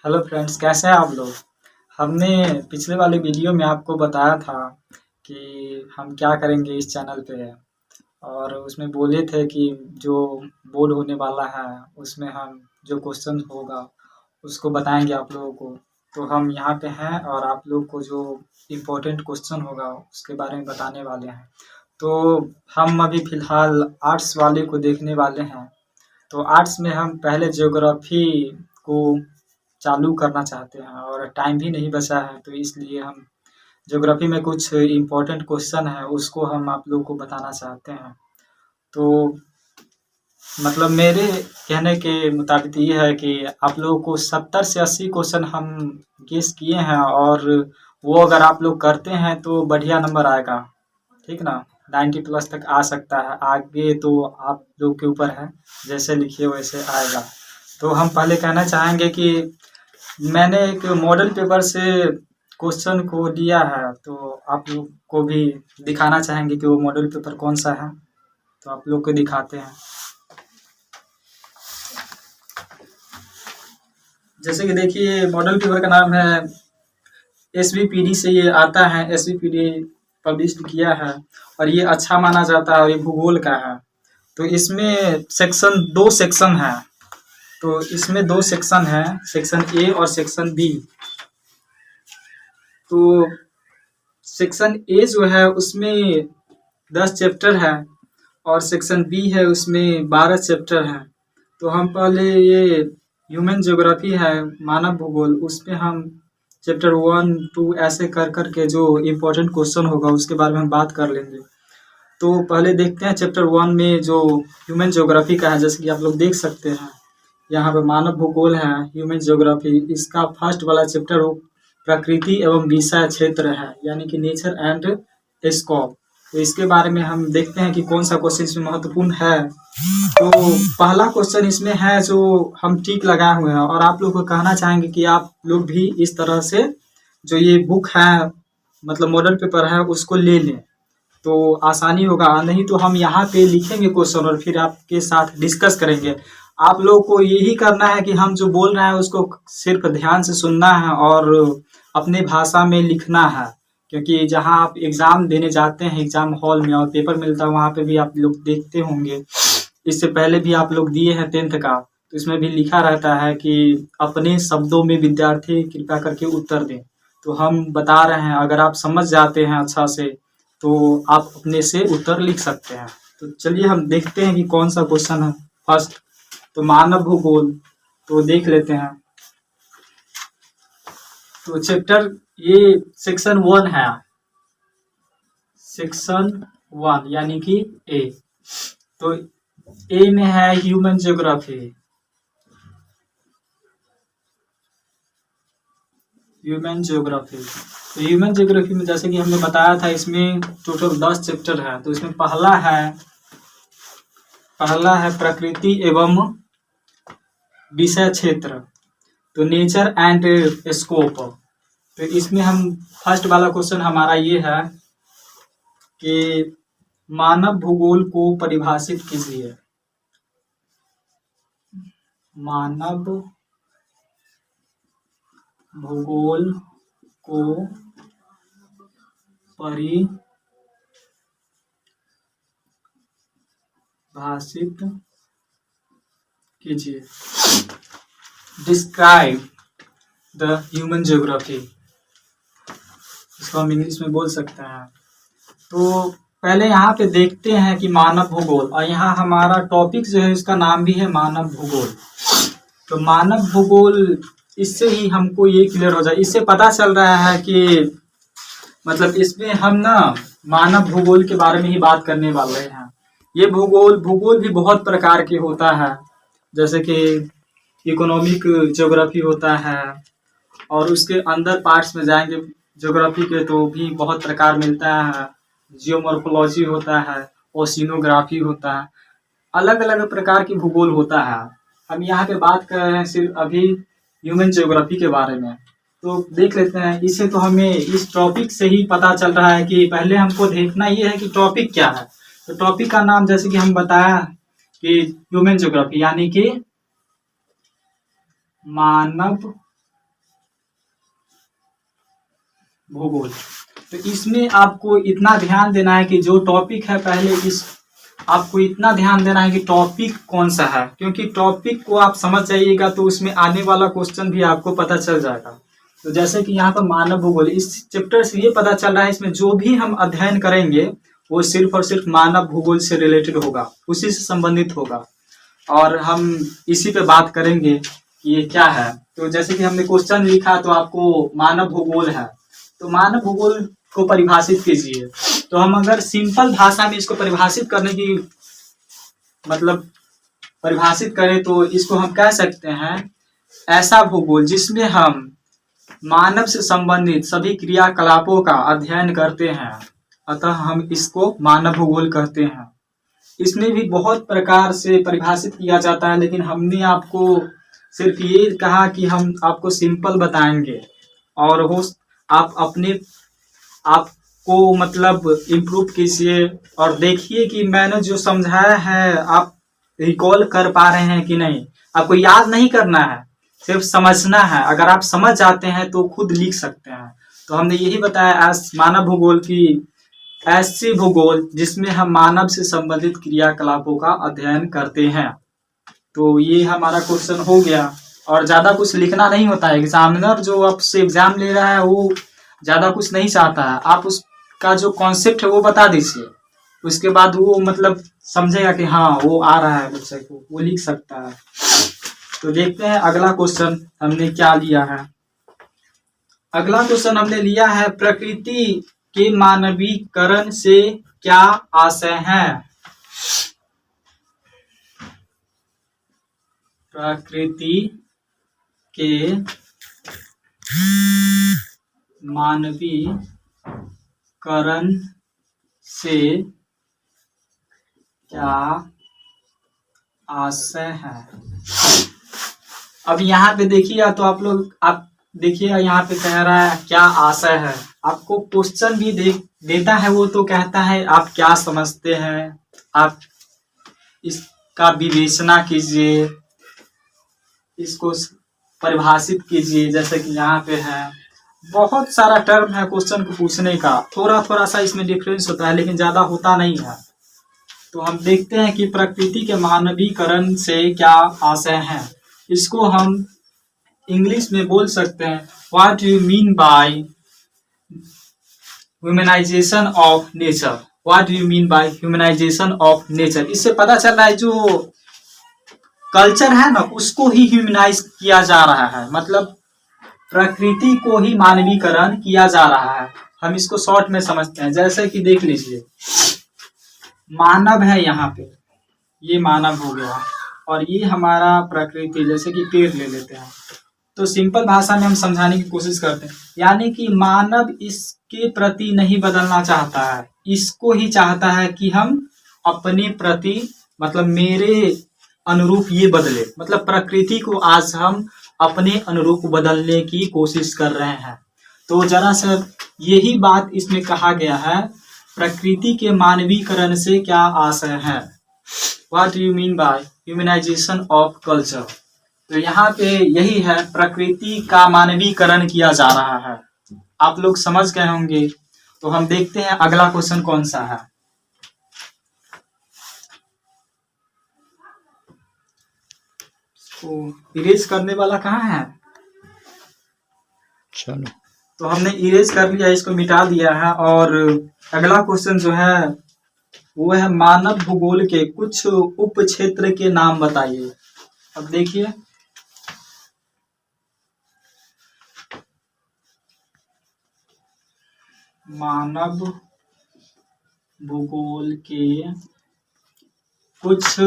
Hello friends, कैसे हैं आप लोग। हमने पिछले वाले वीडियो में आपको बताया था कि हम क्या करेंगे इस चैनल पे। और उसमें बोले थे कि जो बोर्ड होने वाला है उसमें हम जो क्वेश्चन होगा उसको बताएंगे आप लोगों को। तो हम यहाँ पे हैं और आप लोग को जो इम्पोर्टेंट क्वेश्चन होगा उसके बारे में बताने वाले हैं। तो हम अभी फ़िलहाल आर्ट्स वाले को देखने वाले हैं। तो आर्ट्स में हम पहले ज्योग्राफी को चालू करना चाहते हैं और टाइम भी नहीं बचा है, तो इसलिए हम ज्योग्राफी में कुछ इम्पोर्टेंट क्वेश्चन है उसको हम आप लोग को बताना चाहते हैं। तो मतलब मेरे कहने के मुताबिक ये है कि आप लोगों को 70 से 80 क्वेश्चन हम गेस किए हैं, और वो अगर आप लोग करते हैं तो बढ़िया नंबर आएगा, ठीक ना। 90 प्लस तक आ सकता है, आगे तो आप लोग के ऊपर है, जैसे लिखिए वैसे आएगा। तो हम पहले कहना चाहेंगे कि मैंने एक मॉडल पेपर से क्वेश्चन को लिया है, तो आप लोग को भी दिखाना चाहेंगे कि वो मॉडल पेपर कौन सा है। तो आप लोग को दिखाते हैं। जैसे कि देखिए, मॉडल पेपर का नाम है एसवीपीडी से ये आता है, एसवीपीडी पब्लिश किया है और ये अच्छा माना जाता है और ये भूगोल का है। तो इसमें दो सेक्शन है। तो इसमें दो सेक्शन है, सेक्शन ए और सेक्शन बी। तो सेक्शन ए जो है उसमें 10 चैप्टर है और सेक्शन बी है उसमें 12 चैप्टर है। तो हम पहले ये ह्यूमन ज्योग्राफी है, मानव भूगोल, उस पे हम चैप्टर 1 2 ऐसे कर कर के जो इम्पोर्टेंट क्वेश्चन होगा उसके बारे में हम बात कर लेंगे। तो पहले देखते हैं चैप्टर 1 में जो ह्यूमन ज्योग्राफी का है। जैसे कि आप लोग देख सकते हैं यहाँ पे मानव भूगोल है, ह्यूमन ज्योग्राफी, इसका फर्स्ट वाला चैप्टर प्रकृति एवं विषय क्षेत्र है, यानी कि नेचर एंड स्कोप। तो इसके बारे में हम देखते हैं कि कौन सा क्वेश्चन इसमें महत्वपूर्ण है। तो पहला क्वेश्चन इसमें है जो हम टिक लगाए हुए हैं, और आप लोग को कहना चाहेंगे कि आप लोग भी इस तरह से जो ये बुक है, मतलब मॉडल पेपर है, उसको ले लें तो आसानी होगा। नहीं तो हम यहाँ पे लिखेंगे क्वेश्चन और फिर आपके साथ डिस्कस करेंगे। आप लोग को यही करना है कि हम जो बोल रहे हैं उसको सिर्फ ध्यान से सुनना है और अपने भाषा में लिखना है, क्योंकि जहाँ आप एग्ज़ाम देने जाते हैं एग्ज़ाम हॉल में और पेपर मिलता है वहाँ पे भी आप लोग देखते होंगे। इससे पहले भी आप लोग दिए हैं 10th का, तो इसमें भी लिखा रहता है कि अपने शब्दों में विद्यार्थी कृपया करके उत्तर दें। तो हम बता रहे हैं, अगर आप समझ जाते हैं अच्छा से तो आप अपने से उत्तर लिख सकते हैं। तो चलिए हम देखते हैं कि कौन सा क्वेश्चन है। फर्स्ट तो मानव भूगोल, तो देख लेते हैं। तो चैप्टर ये सेक्शन 1 है, सेक्शन 1 यानी कि ए। तो ए में है ह्यूमन ज्योग्राफी। ह्यूमन ज्योग्राफी, तो ह्यूमन ज्योग्राफी में जैसे कि हमने बताया था इसमें टोटल 10 चैप्टर है। तो इसमें पहला है प्रकृति एवं विषय क्षेत्र, तो नेचर एंड स्कोप। तो इसमें हम फर्स्ट वाला क्वेश्चन हमारा ये है कि मानव भूगोल को परिभाषित कीजिए। मानव भूगोल को परिभाषित कीजिए। डिस्क्राइब द ह्यूमन ज्योग्राफी, इसको हम इंग्लिश में बोल सकते हैं। तो पहले यहाँ पे देखते हैं कि मानव भूगोल, और यहाँ हमारा टॉपिक जो है इसका नाम भी है मानव भूगोल। तो मानव भूगोल, इससे ही हमको ये क्लियर हो जाए, इससे पता चल रहा है कि मतलब इसमें हम ना मानव भूगोल के बारे में ही बात करने वाले हैं। ये भूगोल भी बहुत प्रकार के होता है, जैसे कि इकोनॉमिक ज्योग्राफी होता है, और उसके अंदर पार्ट्स में जाएंगे ज्योग्राफी के तो भी बहुत प्रकार मिलता है। जियोमॉर्फोलॉजी होता है, ओशिनोग्राफी होता है, अलग अलग प्रकार की भूगोल होता है। हम यहाँ पे बात कर रहे हैं सिर्फ अभी ह्यूमन ज्योग्राफी के बारे में। तो देख लेते हैं, इसे तो हमें इस टॉपिक से ही पता चल रहा है कि पहले हमको देखना ये है कि टॉपिक क्या है। तो टॉपिक का नाम जैसे कि हम बताया कि ह्यूमन ज्योग्राफी यानी कि मानव भूगोल। तो इसमें आपको इतना ध्यान देना है कि जो टॉपिक है पहले इस आपको इतना ध्यान देना है कि टॉपिक कौन सा है, क्योंकि टॉपिक को आप समझ जाइएगा तो उसमें आने वाला क्वेश्चन भी आपको पता चल जाएगा। तो जैसे कि यहाँ पर मानव भूगोल, इस चैप्टर से ये पता चल रहा है इसमें जो भी हम अध्ययन करेंगे वो सिर्फ और सिर्फ मानव भूगोल से रिलेटेड होगा, उसी से संबंधित होगा, और हम इसी पे बात करेंगे कि ये क्या है। तो जैसे कि हमने क्वेश्चन लिखा तो आपको मानव भूगोल है, तो मानव भूगोल को परिभाषित कीजिए। तो हम अगर सिंपल भाषा में इसको परिभाषित करने की मतलब परिभाषित करें तो इसको हम कह सकते हैं ऐसा भूगोल जिसमें हम मानव से संबंधित सभी क्रियाकलापों का अध्ययन करते हैं, अतः हम इसको मानव भूगोल कहते हैं। इसमें भी बहुत प्रकार से परिभाषित किया जाता है, लेकिन हमने आपको सिर्फ ये कहा कि हम आपको सिंपल बताएंगे और हो आप अपने आपको मतलब इम्प्रूव कीजिए और देखिए कि मैंने जो समझाया है आप रिकॉल कर पा रहे हैं कि नहीं। आपको याद नहीं करना है, सिर्फ समझना है। अगर आप समझ जाते हैं तो खुद लिख सकते हैं। तो हमने यही बताया मानव भूगोल की ऐसी भूगोल जिसमें हम मानव से संबंधित क्रियाकलापों का अध्ययन करते हैं। तो ये हमारा क्वेश्चन हो गया, और ज्यादा कुछ लिखना नहीं होता है। एग्जामिनर जो आपसे एग्जाम ले रहा है वो ज्यादा कुछ नहीं चाहता है, आप उसका जो कॉन्सेप्ट है वो बता दीजिए, उसके बाद वो मतलब समझेगा कि हाँ वो आ रहा है बच्चे को, वो लिख सकता है। तो देखते हैं अगला क्वेश्चन हमने क्या लिया है। अगला क्वेश्चन हमने लिया है प्रकृति के मानवीकरण से क्या आशय है। प्रकृति के मानवीकरण से क्या आशय है। अब यहाँ पे देखिएगा तो आप देखिएगा यहाँ पे कह रहा है क्या आशय है। आपको क्वेश्चन भी देता है, वो तो कहता है आप क्या समझते हैं, आप इसका विवेचना कीजिए, इसको परिभाषित कीजिए। जैसे कि यहाँ पे है बहुत सारा टर्म है क्वेश्चन को पूछने का, थोड़ा थोड़ा सा इसमें डिफरेंस होता है लेकिन ज्यादा होता नहीं है। तो हम देखते हैं कि प्रकृति के मानवीकरण से क्या आशय है। इसको हम इंग्लिश में बोल सकते हैं what you mean by humanisation of nature. What you mean by humanisation of nature, इससे पता चल रहा है जो कल्चर है ना उसको ही ह्यूमनाइज किया जा रहा है, मतलब प्रकृति को ही मानवीकरण किया जा रहा है। हम इसको शॉर्ट में समझते हैं। जैसे कि देख लीजिए मानव है, यहाँ पे ये मानव हो गया और ये हमारा प्रकृति, जैसे कि पेड़ ले लेते हैं। तो सिंपल भाषा में हम समझाने की कोशिश करते हैं, यानी कि मानव इसके प्रति नहीं बदलना चाहता है, इसको ही चाहता है कि हम अपने प्रति मतलब मेरे अनुरूप ये बदले, मतलब प्रकृति को आज हम अपने अनुरूप बदलने की कोशिश कर रहे हैं। तो जरा सा यही बात इसमें कहा गया है, प्रकृति के मानवीकरण से क्या आशय है। What you mean by humanisation of culture. तो यहाँ पे यही है, प्रकृति का मानवीकरण किया जा रहा है। आप लोग समझ गए होंगे। तो हम देखते हैं अगला क्वेश्चन कौन सा है। तो इरेज करने वाला कहाँ है। चलो तो हमने इरेज कर लिया, इसको मिटा दिया है। और अगला क्वेश्चन जो है वो है मानव भूगोल के कुछ उप क्षेत्र के नाम बताइए। अब देखिए मानव भूगोल के कुछ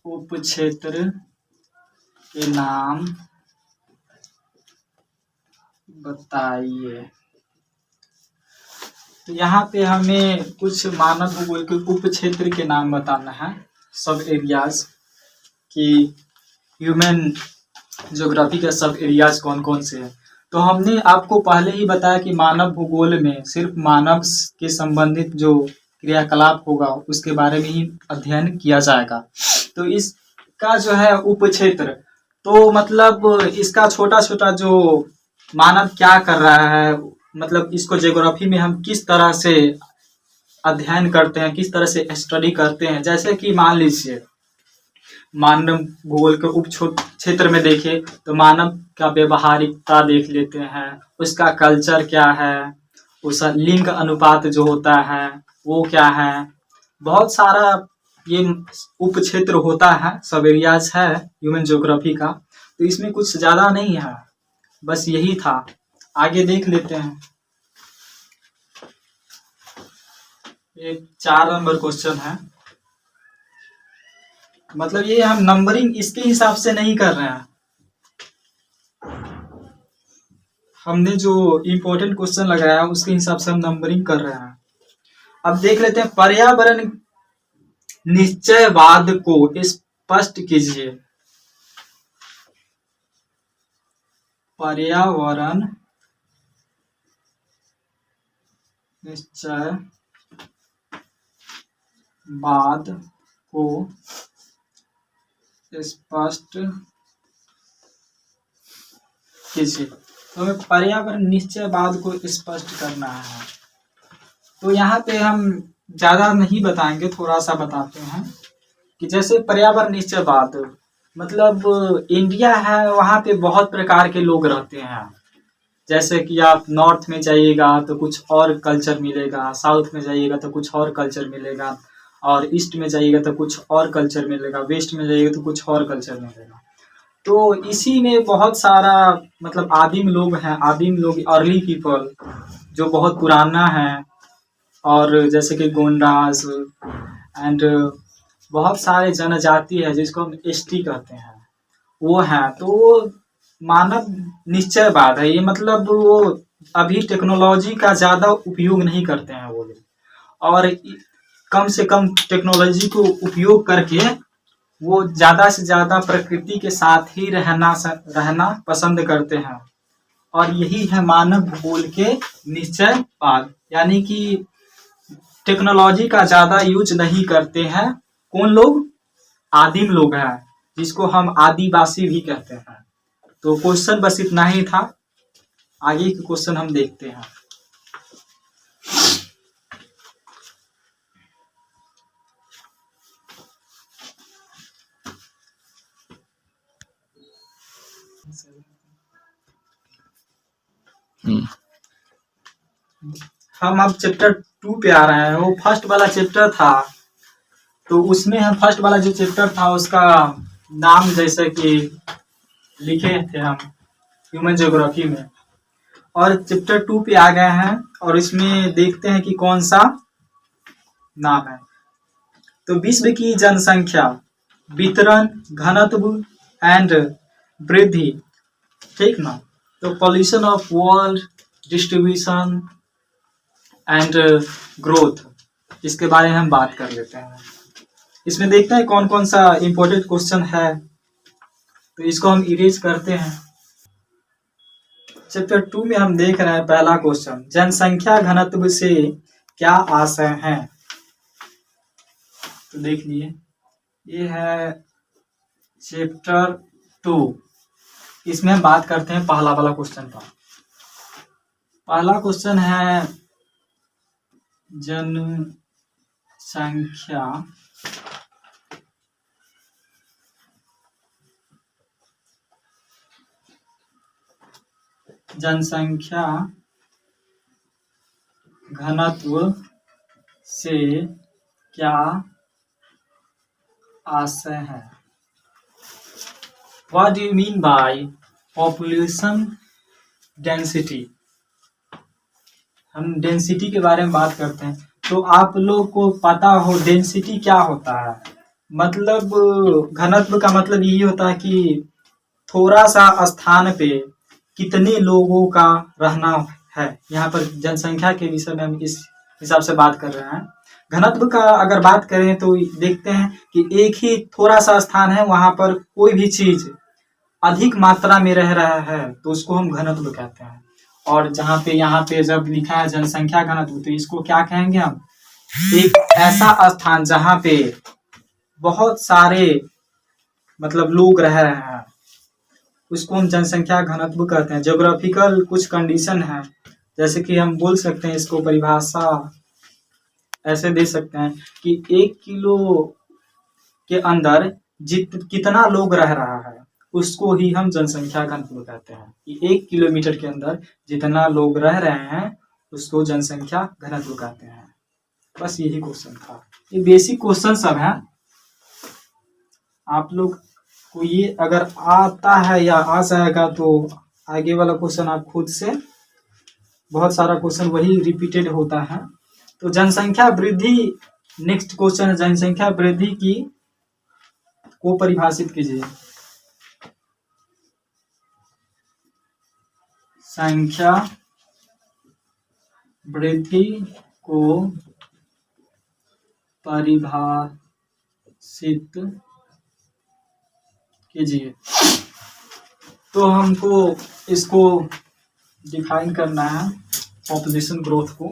उप क्षेत्र के नाम बताइए। तो यहाँ पे हमें कुछ मानव भूगोल के उप क्षेत्र के नाम बताना है, सब एरियाज की ह्यूमन ज्योग्राफी के सब एरियाज कौन कौन से हैं। तो हमने आपको पहले ही बताया कि मानव भूगोल में सिर्फ मानव के संबंधित जो क्रियाकलाप होगा उसके बारे में ही अध्ययन किया जाएगा। तो इसका जो है उप क्षेत्र, तो मतलब इसका छोटा छोटा जो मानव क्या कर रहा है, मतलब इसको ज्योग्राफी में हम किस तरह से अध्ययन करते हैं, किस तरह से स्टडी करते हैं। जैसे कि मान लीजिए मानव भूगोल के उप क्षेत्र में देखें तो मानव का व्यवहारिकता देख लेते हैं, उसका कल्चर क्या है, उसका लिंग अनुपात जो होता है वो क्या है। बहुत सारा ये उप क्षेत्र होता है, सब एरियाज है ह्यूमन ज्योग्राफी का। तो इसमें कुछ ज़्यादा नहीं है, बस यही था। आगे देख लेते हैं। एक 4 नंबर क्वेश्चन है, मतलब ये हम नंबरिंग इसके हिसाब से नहीं कर रहे हैं, हमने जो इम्पोर्टेंट क्वेश्चन लगाया है उसके हिसाब से हम नंबरिंग कर रहे हैं। अब देख लेते हैं, पर्यावरण निश्चयवाद को स्पष्ट कीजिए। पर्यावरण निश्चयवाद को स्पष्ट कीजिए। तो हमें पर्यावरण निश्चयवाद को स्पष्ट करना है। तो यहाँ पे हम ज़्यादा नहीं बताएंगे, थोड़ा सा बताते हैं कि जैसे पर्यावरण निश्चयवाद मतलब इंडिया है, वहाँ पे बहुत प्रकार के लोग रहते हैं। जैसे कि आप नॉर्थ में जाइएगा तो कुछ और कल्चर मिलेगा, साउथ में जाइएगा तो कुछ और कल्चर मिलेगा, और ईस्ट में जाइएगा तो कुछ और कल्चर मिलेगा, वेस्ट में जाइएगा तो कुछ और कल्चर मिलेगा। तो इसी में बहुत सारा मतलब आदिम लोग हैं, आदिम लोग अर्ली पीपल जो बहुत पुराना है, और जैसे कि गोंडास एंड बहुत सारे जनजाति है जिसको हम एसटी कहते हैं, वो हैं। तो वो मानव निश्चयवाद है, ये मतलब वो अभी टेक्नोलॉजी का ज़्यादा उपयोग नहीं करते हैं वो लोग, और कम से कम टेक्नोलॉजी को उपयोग करके वो ज़्यादा से ज़्यादा प्रकृति के साथ ही रहना पसंद करते हैं। और यही है मानव भूगोल के निश्चयवाद, यानी कि टेक्नोलॉजी का ज़्यादा यूज नहीं करते हैं। कौन लोग? आदिम लोग हैं, जिसको हम आदिवासी भी कहते हैं। तो क्वेश्चन बस इतना ही था, आगे के क्वेश्चन हम देखते हैं। हम अब चैप्टर 2 पे आ रहे हैं। वो फर्स्ट वाला चैप्टर था, तो उसमें हम फर्स्ट वाला जो चैप्टर था उसका नाम जैसे कि लिखे थे हम ह्यूमन ज्योग्राफी में, और चैप्टर 2 पे आ गए हैं, और इसमें देखते हैं कि कौन सा नाम है। तो विश्व की जनसंख्या वितरण, घनत्व एंड वृद्धि, ठीक ना। तो pollution of world, distribution and growth, इसके बारे में हम बात कर लेते हैं। इसमें देखते हैं कौन कौन सा इंपॉर्टेंट क्वेश्चन है, तो इसको हम इरेज करते हैं। चैप्टर 2 में हम देख रहे हैं पहला क्वेश्चन, जनसंख्या घनत्व से क्या आशय है। तो देख लिए, ये है चैप्टर 2। इसमें हम बात करते हैं पहला वाला क्वेश्चन का। पहला क्वेश्चन है जनसंख्या घनत्व से क्या आशय है। What do you mean by population density? हम डेंसिटी के बारे में बात करते हैं। तो आप लोग को पता हो डेंसिटी क्या होता है। मतलब घनत्व का मतलब यही होता है कि थोड़ा सा स्थान पे कितने लोगों का रहना है। यहाँ पर जनसंख्या के विषय में हम इस हिसाब से बात कर रहे हैं। घनत्व का अगर बात करें तो देखते हैं कि एक ही थोड़ा सा स्थान है, वहां पर कोई भी चीज अधिक मात्रा में रह रहा है तो उसको हम घनत्व कहते हैं। और जहाँ पे यहाँ पे जब लिखा है जनसंख्या घनत्व, तो इसको क्या कहेंगे हम, एक ऐसा स्थान जहाँ पे बहुत सारे मतलब लोग रह रहे हैं उसको हम जनसंख्या घनत्व कहते हैं। ज्योग्राफिकल कुछ कंडीशन है, जैसे कि हम बोल सकते हैं, इसको परिभाषा ऐसे दे सकते हैं कि 1 किलो के अंदर कितना लोग रह रहा है, उसको ही हम जनसंख्या घनत्व कहते हैं। कि 1 किलोमीटर के अंदर जितना लोग रह रहे हैं उसको जनसंख्या घनत्व कहते हैं। बस यही क्वेश्चन था। ये बेसिक क्वेश्चन सब है। आप लोग को ये अगर आता है या आ जाएगा तो आगे वाला क्वेश्चन आप खुद से, बहुत सारा क्वेश्चन वही रिपीटेड होता है। तो जनसंख्या वृद्धि, नेक्स्ट क्वेश्चन है, जनसंख्या वृद्धि की को परिभाषित कीजिए। संख्या वृद्धि को परिभाषित कीजिए। तो हमको इसको डिफाइन करना है पॉपुलेशन ग्रोथ को,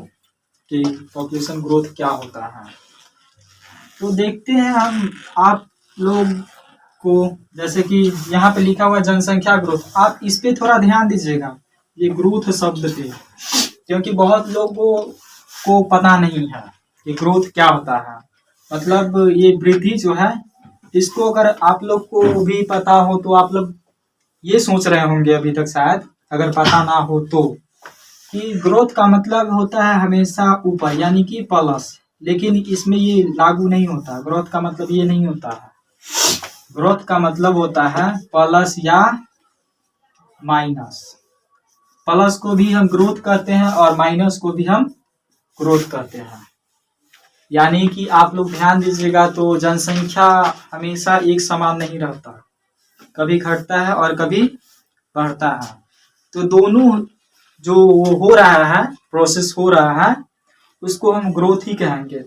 कि पॉपुलेशन ग्रोथ क्या होता है। तो देखते हैं हम आप लोग को, जैसे कि यहाँ पे लिखा हुआ जनसंख्या ग्रोथ, आप इस पे थोड़ा ध्यान दीजिएगा, ये ग्रोथ शब्द पे, क्योंकि बहुत लोगों को पता नहीं है कि ग्रोथ क्या होता है। मतलब ये वृद्धि जो है, इसको अगर आप लोग को भी पता हो तो आप लोग ये सोच रहे होंगे अभी तक, शायद अगर पता ना हो तो, कि ग्रोथ का मतलब होता है हमेशा ऊपर, यानी कि प्लस। लेकिन इसमें ये लागू नहीं होता। ग्रोथ का मतलब ये नहीं होता है। ग्रोथ का मतलब होता है प्लस या माइनस। प्लस को भी हम ग्रोथ करते हैं और माइनस को भी हम ग्रोथ करते हैं। यानी कि आप लोग ध्यान दीजिएगा, तो जनसंख्या हमेशा एक समान नहीं रहता, कभी घटता है और कभी बढ़ता है। तो दोनों जो हो रहा है, प्रोसेस हो रहा है, उसको हम ग्रोथ ही कहेंगे।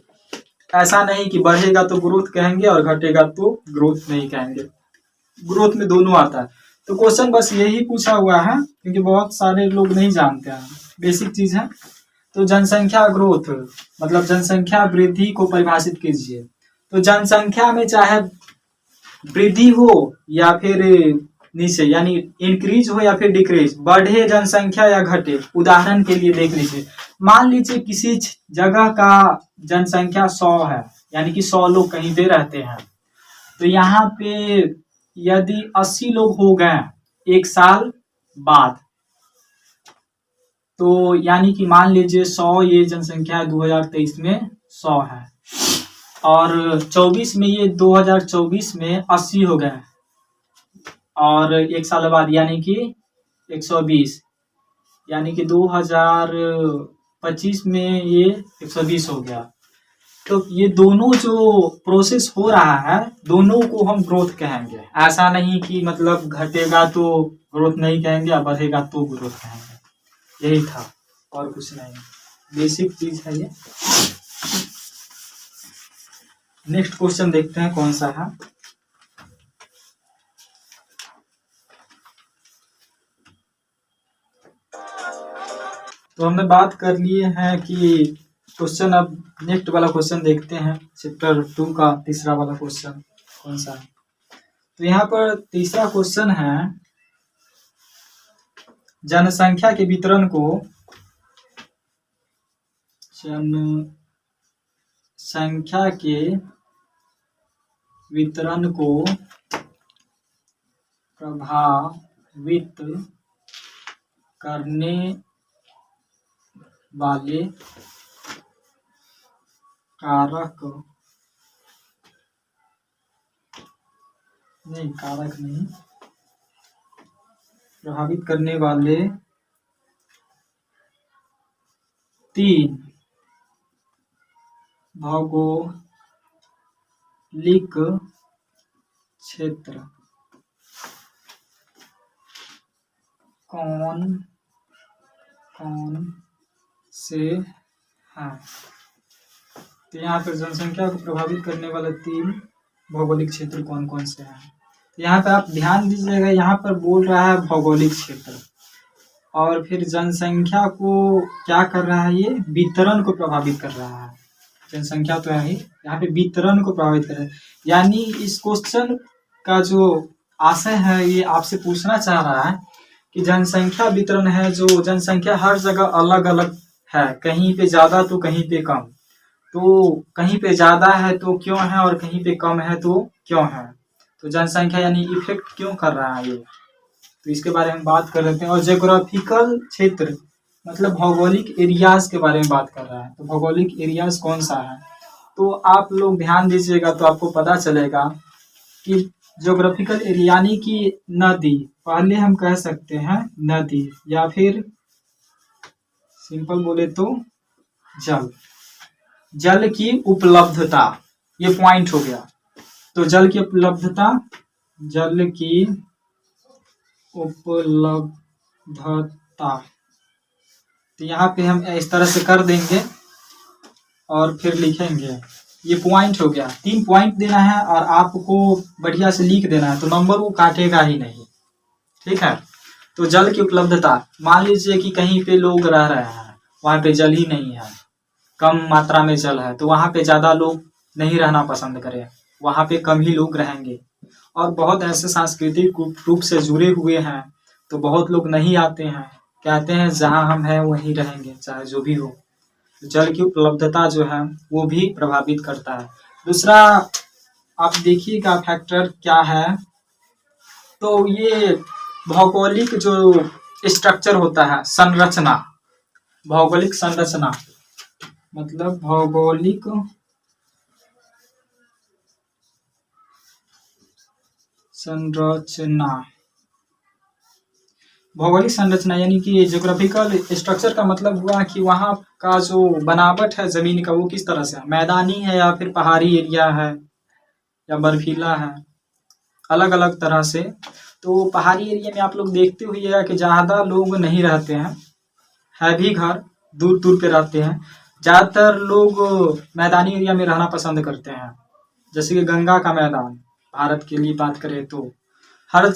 ऐसा नहीं कि बढ़ेगा तो ग्रोथ कहेंगे और घटेगा तो ग्रोथ नहीं कहेंगे। ग्रोथ में दोनों आता है। तो क्वेश्चन बस यही पूछा हुआ है, क्योंकि बहुत सारे लोग नहीं जानते हैं, बेसिक चीज है। तो जनसंख्या ग्रोथ मतलब जनसंख्या वृद्धि को परिभाषित कीजिए। तो जनसंख्या में चाहे वृद्धि हो या फिर नीचे, यानी इंक्रीज हो या फिर डिक्रीज, बढ़े जनसंख्या या घटे। उदाहरण के लिए देख लीजिए, मान लीजिए किसी जगह का जनसंख्या 100 है, यानी कि 100 लोग कहीं पे रहते हैं। तो यहाँ पे यदि 80 लोग हो गए एक साल बाद, तो यानी कि मान लीजिए 100 ये जनसंख्या 2023 में 100 है, और 24 में ये 2024 में 80 हो गए, और एक साल बाद यानी कि 120, यानी कि 2025 में ये 120 हो गया। तो ये दोनों जो प्रोसेस हो रहा है, दोनों को हम ग्रोथ कहेंगे। ऐसा नहीं कि मतलब घटेगा तो ग्रोथ नहीं कहेंगे और बढ़ेगा तो ग्रोथ कहेंगे। यही था और कुछ नहीं, बेसिक चीज है ये। नेक्स्ट क्वेश्चन देखते हैं कौन सा है। तो हमने बात कर लिए हैं कि क्वेश्चन, अब नेक्स्ट वाला क्वेश्चन देखते हैं, चैप्टर 2 का तीसरा वाला क्वेश्चन कौन सा है। तो यहाँ पर तीसरा क्वेश्चन है, जनसंख्या के वितरण को, जनसंख्या के वितरण को प्रभावित करने वाले कारक नहीं, प्रभावित करने वाले 3 भौगोलिक क्षेत्र कौन कौन से हैं। तो यहाँ पर जनसंख्या को प्रभावित करने वाले 3 भौगोलिक क्षेत्र कौन कौन से हैं। यहाँ पे आप ध्यान दीजिएगा, यहाँ पर बोल रहा है भौगोलिक क्षेत्र, और फिर जनसंख्या को क्या कर रहा है, ये वितरण को प्रभावित कर रहा है। जनसंख्या तो है ही, यहाँ पे वितरण को प्रभावित कर रहा है। यानी इस क्वेश्चन का जो आशय है ये आपसे पूछना चाह रहा है कि जनसंख्या वितरण है, जो जनसंख्या हर जगह अलग अलग है, कहीं पे ज्यादा तो कहीं पे कम, तो कहीं पे ज्यादा है तो क्यों है और कहीं पे कम है तो क्यों है, तो जनसंख्या यानी इफेक्ट क्यों कर रहा है ये, तो इसके बारे में बात कर लेते हैं। और ज्योग्राफिकल क्षेत्र मतलब भौगोलिक एरियाज के बारे में बात कर रहा है, तो भौगोलिक एरियाज कौन सा है, तो आप लोग ध्यान दीजिएगा तो आपको पता चलेगा कि ज्योग्राफिकल एरिया यानी कि नदी, पहले हम कह सकते हैं नदी, या फिर सिंपल बोले तो जल, जल की उपलब्धता, ये पॉइंट हो गया। तो जल की उपलब्धता, जल की उपलब्धता, तो यहाँ पे हम इस तरह से कर देंगे और फिर लिखेंगे, ये पॉइंट हो गया। 3 पॉइंट देना है और आपको बढ़िया से लिख देना है, तो नंबर वो काटेगा ही नहीं, ठीक है। तो जल की उपलब्धता, मान लीजिए कि कहीं पे लोग रह रहे हैं, वहां पे जल ही नहीं है, कम मात्रा में जल है, तो वहां पे ज्यादा लोग नहीं रहना पसंद करें, वहां पे कम ही लोग रहेंगे। और बहुत ऐसे सांस्कृतिक रूप से जुड़े हुए हैं, तो बहुत लोग नहीं आते हैं, कहते हैं जहां हम हैं वहीं रहेंगे चाहे जो भी हो। जल की उपलब्धता जो है वो भी प्रभावित करता है। दूसरा आप देखिएगा फैक्टर क्या है, तो ये भौगोलिक जो स्ट्रक्चर होता है, संरचना, भौगोलिक संरचना मतलब भौगोलिक संरचना, भौगोलिक संरचना यानी कि ज्योग्राफिकल स्ट्रक्चर का मतलब हुआ कि वहाँ का जो बनावट है जमीन का वो किस तरह से है, मैदानी है या फिर पहाड़ी एरिया है या बर्फीला है, अलग अलग तरह से। तो पहाड़ी एरिया में आप लोग देखते हुए कि ज्यादा लोग नहीं रहते हैं, है भी घर दूर दूर पे रहते हैं, ज्यादातर लोग मैदानी एरिया में रहना पसंद करते हैं। जैसे कि गंगा का मैदान, भारत के लिए बात करें तो हर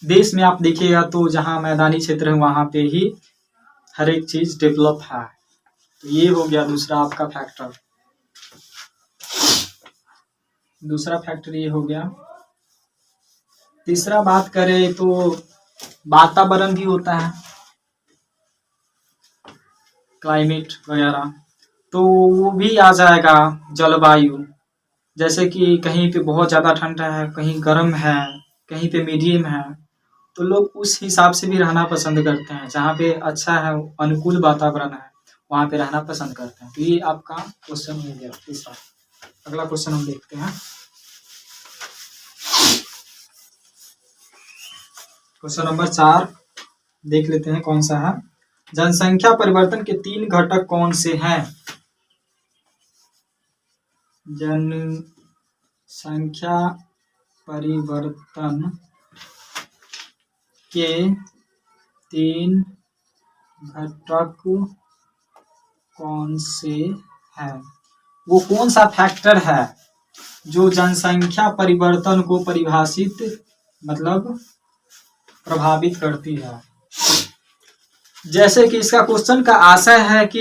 देश में आप देखिएगा तो जहाँ मैदानी क्षेत्र है वहां पे ही हर एक चीज डेवलप है। तो ये हो गया दूसरा आपका फैक्टर, दूसरा फैक्टर ये हो गया। तीसरा बात करें तो वातावरण भी होता है, क्लाइमेट वगैरह, तो वो भी आ जाएगा, जलवायु, जैसे कि कहीं पे बहुत ज़्यादा ठंड है, कहीं गर्म है, कहीं पे मीडियम है, तो लोग उस हिसाब से भी रहना पसंद करते हैं, जहाँ पे अच्छा है अनुकूल वातावरण है वहाँ पे रहना पसंद करते हैं। तो ये आपका क्वेश्चन हो गया तीसरा। अगला क्वेश्चन हम देखते हैं, क्वेश्चन नंबर 4 देख लेते हैं कौन सा है। जनसंख्या परिवर्तन के 3 घटक कौन से हैं? जनसंख्या परिवर्तन के 3 घटक कौन से हैं? वो कौन सा फैक्टर है जो जनसंख्या परिवर्तन को परिभाषित मतलब प्रभावित करती है? जैसे कि इसका क्वेश्चन का आशय है कि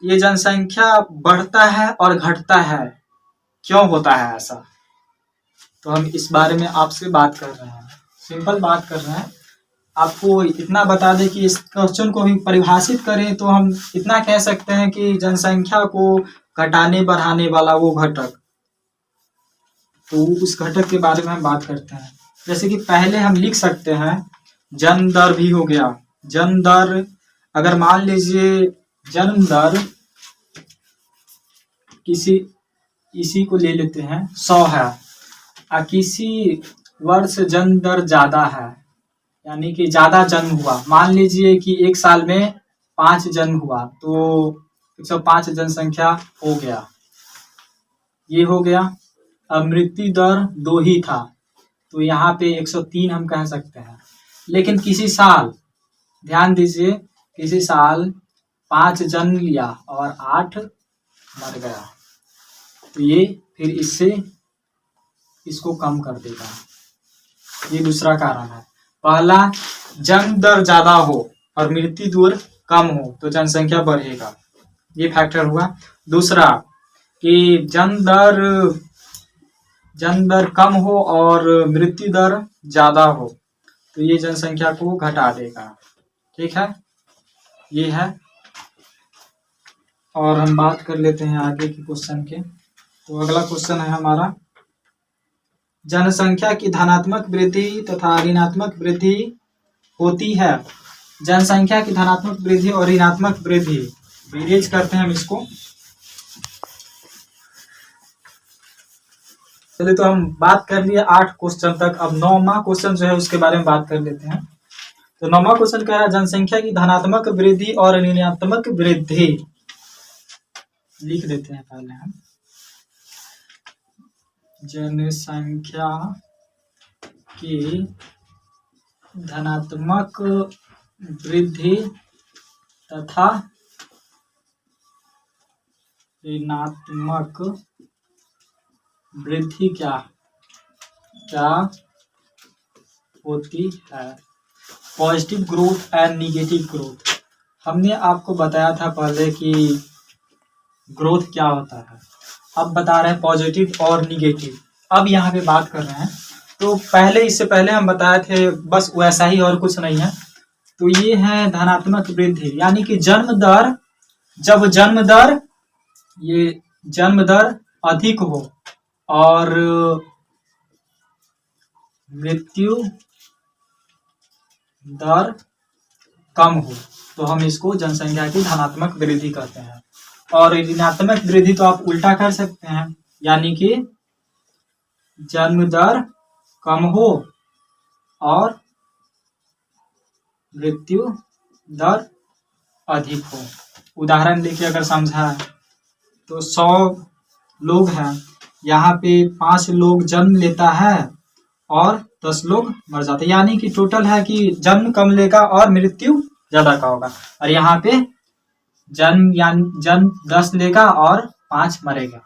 ये जनसंख्या बढ़ता है और घटता है, क्यों होता है ऐसा, तो हम इस बारे में आपसे बात कर रहे हैं, सिंपल बात कर रहे हैं। आपको इतना बता दें कि इस क्वेश्चन को भी परिभाषित करें तो हम इतना कह सकते हैं कि जनसंख्या को घटाने बढ़ाने वाला वो घटक, तो उस घटक के बारे में हम बात करते हैं। जैसे कि पहले हम लिख सकते हैं जन्म दर भी हो गया, जन्म दर, अगर मान लीजिए जन्म दर किसी, इसी को ले लेते हैं 100 है और किसी वर्ष जन्म दर ज्यादा है, यानी कि ज्यादा जन्म हुआ, मान लीजिए कि एक साल में 5 जन्म हुआ तो 105 जनसंख्या हो गया, ये हो गया। अब मृत्यु दर 2 ही था तो यहाँ पे 103 हम कह सकते हैं। लेकिन किसी साल, ध्यान दीजिए, किसी साल 5 जन्म लिया और 8 मर गया, तो ये फिर इससे इसको कम कर देगा, ये दूसरा कारण है। पहला, जन्म दर ज्यादा हो और मृत्यु दर कम हो तो जनसंख्या बढ़ेगा, ये फैक्टर हुआ। दूसरा कि जन्म दर जन्म दर कम हो और मृत्यु दर ज़्यादा हो तो ये जनसंख्या को घटा देगा। ठीक है, ये है। और हम बात कर लेते हैं आगे के क्वेश्चन के। तो अगला क्वेश्चन है हमारा, जनसंख्या की धनात्मक वृद्धि तथा ऋणात्मक वृद्धि होती है। जनसंख्या की धनात्मक वृद्धि और ऋणात्मक वृद्धि विरेज करते हैं हम इसको। चलिए, तो हम बात कर लिए 8 क्वेश्चन तक। अब 9वां क्वेश्चन जो है उसके बारे में बात कर लेते हैं। तो 9वां क्वेश्चन कह रहा है जनसंख्या की धनात्मक वृद्धि और ऋणात्मक वृद्धि। लिख देते हैं पहले हम, जनसंख्या की धनात्मक वृद्धि तथा ऋणात्मक वृद्धि क्या होती है। Positive growth and negative growth. हमने आपको बताया था पहले कि ग्रोथ क्या होता है, अब बता रहे हैं पॉजिटिव और निगेटिव। अब यहाँ पे बात कर रहे हैं, तो पहले इससे पहले हम बताए थे बस वैसा ही और कुछ नहीं है। तो ये है धनात्मक वृद्धि, यानी कि जन्म दर, जब जन्म दर अधिक हो और मृत्यु दर कम हो तो हम इसको जनसंख्या की धनात्मक वृद्धि कहते हैं। और ऋणात्मक वृद्धि तो आप उल्टा कर सकते हैं, यानी कि जन्म दर कम हो और मृत्यु दर अधिक हो। उदाहरण देखिए, अगर समझा है तो 100 लोग हैं, यहाँ पे 5 लोग जन्म लेता है और 10 लोग मर जाते हैं, यानी कि टोटल है कि जन्म कम लेगा और मृत्यु ज्यादा का होगा। और यहाँ पे जन्म 10 लेगा और 5 मरेगा।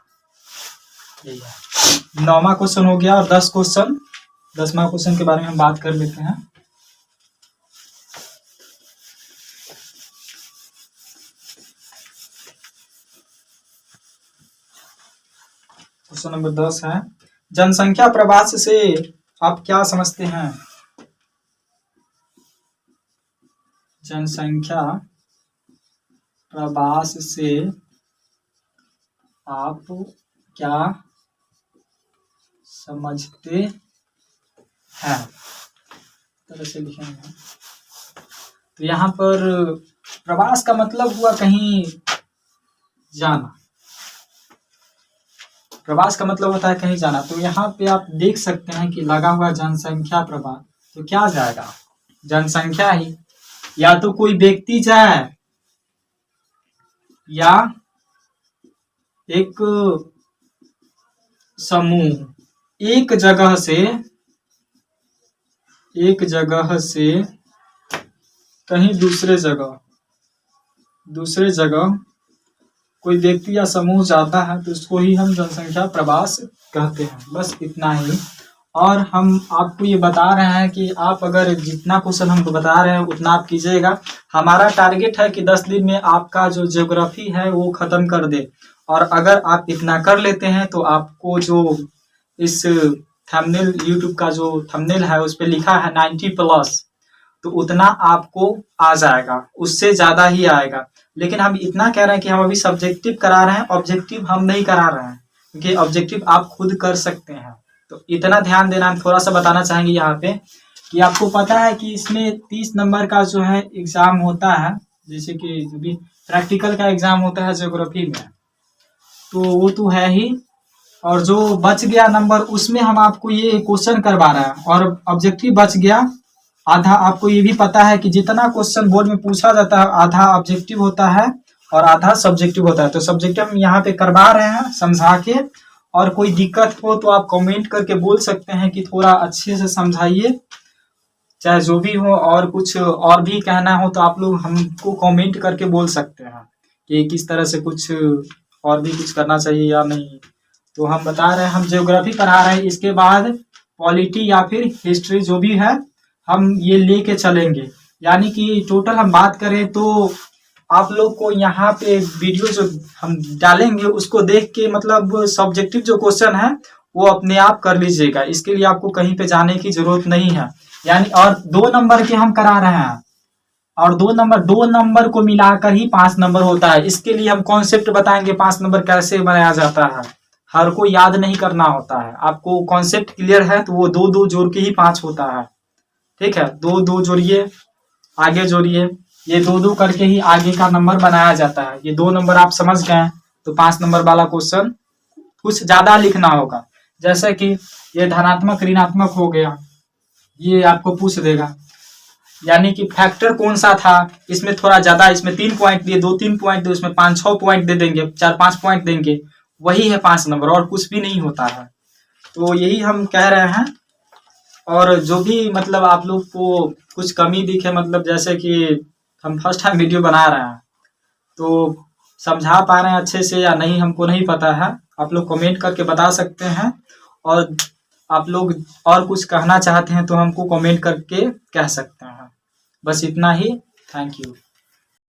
यही है। 9वां क्वेश्चन हो गया। और 10वां क्वेश्चन के बारे में हम बात कर लेते हैं। क्वेश्चन नंबर 10 है, जनसंख्या प्रवास से आप क्या समझते हैं। जनसंख्या प्रवास से आप क्या समझते हैं, तरह से लिखेंगे। तो यहाँ पर प्रवास का मतलब हुआ कहीं जाना, प्रवास का मतलब होता है कहीं जाना। तो यहाँ पे आप देख सकते हैं कि लगा हुआ जनसंख्या प्रवास, तो क्या जाएगा, जनसंख्या ही। या तो कोई व्यक्ति जाए या एक समूह एक जगह से कहीं दूसरे जगह कोई व्यक्ति या समूह जाता है तो उसको ही हम जनसंख्या प्रवास कहते हैं। बस इतना ही। और हम आपको ये बता रहे हैं कि आप अगर जितना क्वेश्चन हमको बता रहे हैं उतना आप कीजिएगा। हमारा टारगेट है कि 10 दिन में आपका जो ज्योग्राफी है वो खत्म कर दे। और अगर आप इतना कर लेते हैं तो आपको जो इस थंबनेल, यूट्यूब का जो थंबनेल है उस पर लिखा है 90+, तो उतना आपको आ जाएगा, उससे ज़्यादा ही आएगा। लेकिन हम इतना कह रहे हैं कि हम अभी सब्जेक्टिव करा रहे हैं, ऑब्जेक्टिव हम नहीं करा रहे हैं, क्योंकि ऑब्जेक्टिव आप खुद कर सकते हैं। तो इतना ध्यान देना। हम थोड़ा सा बताना चाहेंगे यहाँ पे कि आपको पता है कि इसमें 30 नंबर का जो है एग्जाम होता है, जैसे कि जो भी प्रैक्टिकल का एग्जाम होता है ज्योग्राफी में, तो वो तो है ही। और जो बच गया नंबर उसमें हम आपको ये क्वेश्चन करवा रहे हैं, और ऑब्जेक्टिव बच गया आधा। आपको ये भी पता है कि जितना क्वेश्चन बोर्ड में पूछा जाता है आधा ऑब्जेक्टिव होता है और आधा सब्जेक्टिव होता है। तो सब्जेक्टिव हम यहाँ पे करवा रहे हैं समझा के। और कोई दिक्कत हो तो आप कमेंट करके बोल सकते हैं कि थोड़ा अच्छे से समझाइए, चाहे जो भी हो। और कुछ और भी कहना हो तो आप लोग हमको कमेंट करके बोल सकते हैं कि किस तरह से कुछ और भी कुछ करना चाहिए या नहीं। तो हम बता रहे हैं, हम ज्योग्राफी पढ़ा रहे हैं, इसके बाद पॉलिटी या फिर हिस्ट्री जो भी है हम ये लेके चलेंगे। यानी कि टोटल हम बात करें तो आप लोग को यहाँ पे वीडियो जो हम डालेंगे उसको देख के, मतलब सब्जेक्टिव जो क्वेश्चन है वो अपने आप कर लीजिएगा। इसके लिए आपको कहीं पे जाने की जरूरत नहीं है। यानी और 2 नंबर के हम करा रहे हैं, और 2 नंबर को मिलाकर ही 5 नंबर होता है। इसके लिए हम कॉन्सेप्ट बताएंगे 5 नंबर कैसे बनाया जाता है। हर को याद नहीं करना होता है। आपको कॉन्सेप्ट क्लियर है तो वो 2 जोड़ के ही 5 होता है। ठीक है, 2 जोड़िए, आगे जोड़िए, ये 2 करके ही आगे का नंबर बनाया जाता है। ये 2 नंबर आप समझ गए तो 5 नंबर वाला क्वेश्चन कुछ ज्यादा लिखना होगा। जैसे कि ये धनात्मक ऋणात्मक हो गया, ये आपको पूछ देगा यानी कि फैक्टर कौन सा था, इसमें थोड़ा ज्यादा, इसमें 3 पॉइंट दिए, 2-3 पॉइंट दिए, उसमें 5-6 पॉइंट दे देंगे, 4-5 पॉइंट देंगे, वही है 5 नंबर और कुछ भी नहीं होता है। तो यही हम कह रहे हैं। और जो भी मतलब आप लोग को कुछ कमी दिखे, मतलब जैसे कि हम फर्स्ट टाइम वीडियो बना रहे हैं तो समझा पा रहे हैं अच्छे से या नहीं हमको नहीं पता है, आप लोग कमेंट करके बता सकते हैं। और आप लोग और कुछ कहना चाहते हैं तो हमको कमेंट करके कह सकते हैं। बस इतना ही। Thank you.